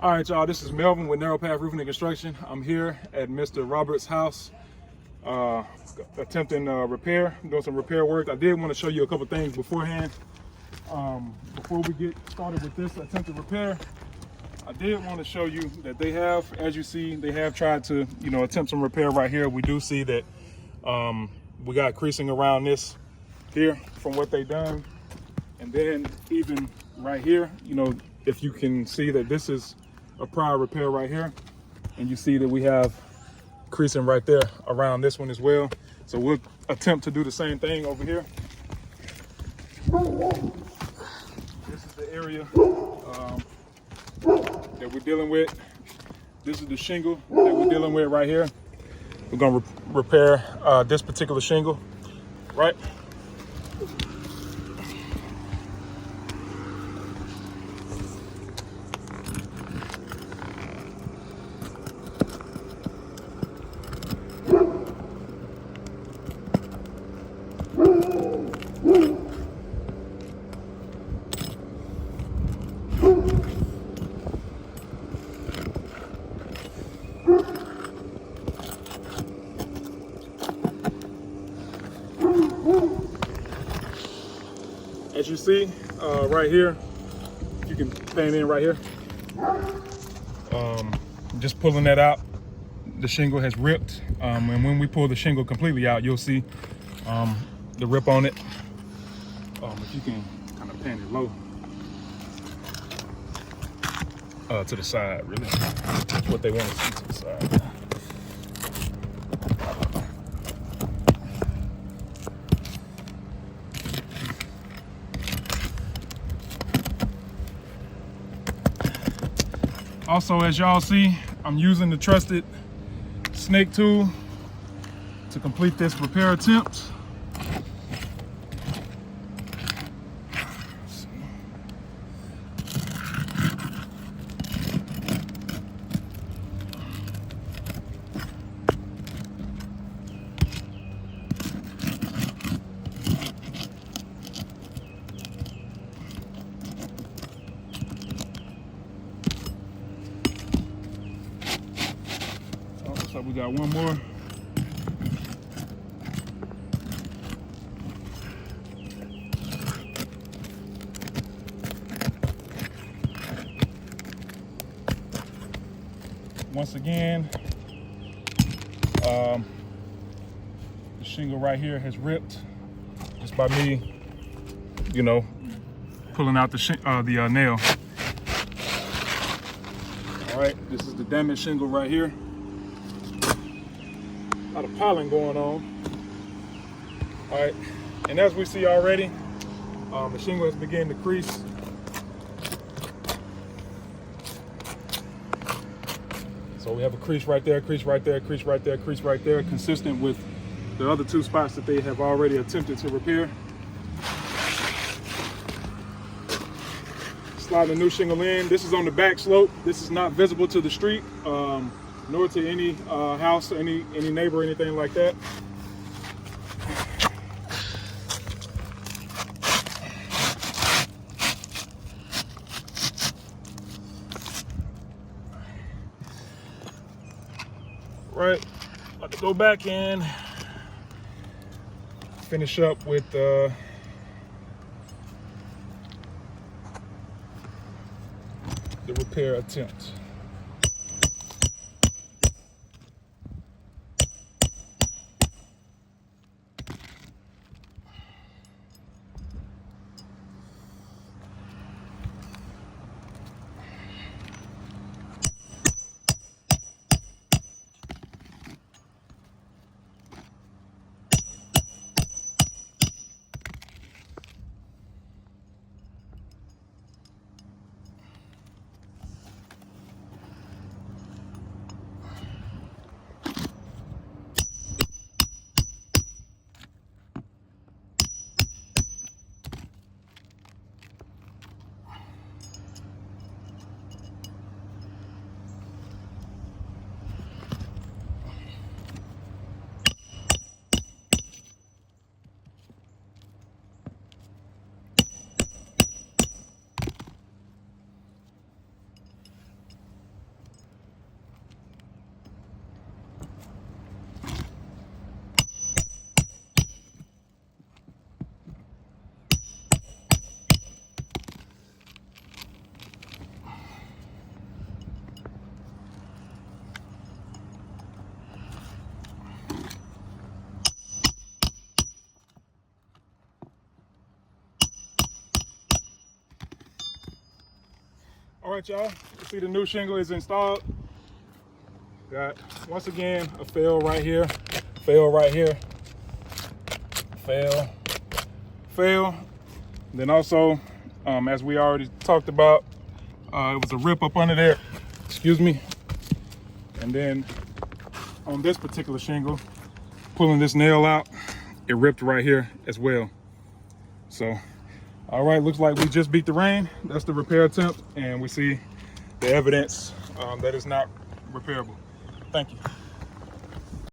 All right, y'all, this is Melvin with Narrow Path Roofing and Construction. I'm here at Mr. Roberts' house, attempting repair, doing some repair work. I did want to show you a couple things beforehand. Before we get started with this attempted repair, I did want to show you that they have, as you see, they have tried to, attempt some repair right here. We do see that we got creasing around this here from what they done. And then even right here, if you can see that this is a prior repair right here, and you see that we have creasing right there around this one as well. So we'll attempt to do the same thing over here. This is the area that we're dealing with. This is the shingle that we're dealing with right here. We're gonna repair this particular shingle, right? As you see right here, you can pan in right here. Just pulling that out, the shingle has ripped. And when we pull the shingle completely out, you'll see the rip on it. If you can kind of pan it low to the side, really. That's what they want to see, to the side. Also, as y'all see, I'm using the trusted snake tool to complete this repair attempt. So we got one more. Once again, the shingle right here has ripped just by me, pulling out the nail. All right, this is the damaged shingle right here. A lot of piling going on. All right, and as we see already, the shingle has begun to crease. So we have a crease right there, crease right there, crease right there, crease right there, consistent with the other two spots that they have already attempted to repair. Slide the new shingle in. This is on the back slope. This is not visible to the street, nor to any house, any neighbor, anything like that. Right, about to go back in, finish up with the repair attempt. right, y'all. You see the new shingle is installed. Got, once again, a fail right here, fail right here, fail, fail. Then also, as we already talked about, it was a rip up under there, excuse me. And then on this particular shingle, pulling this nail out, it ripped right here as well. So, all right, looks like we just beat the rain. That's the repair attempt, and we see the evidence that it's not repairable. Thank you.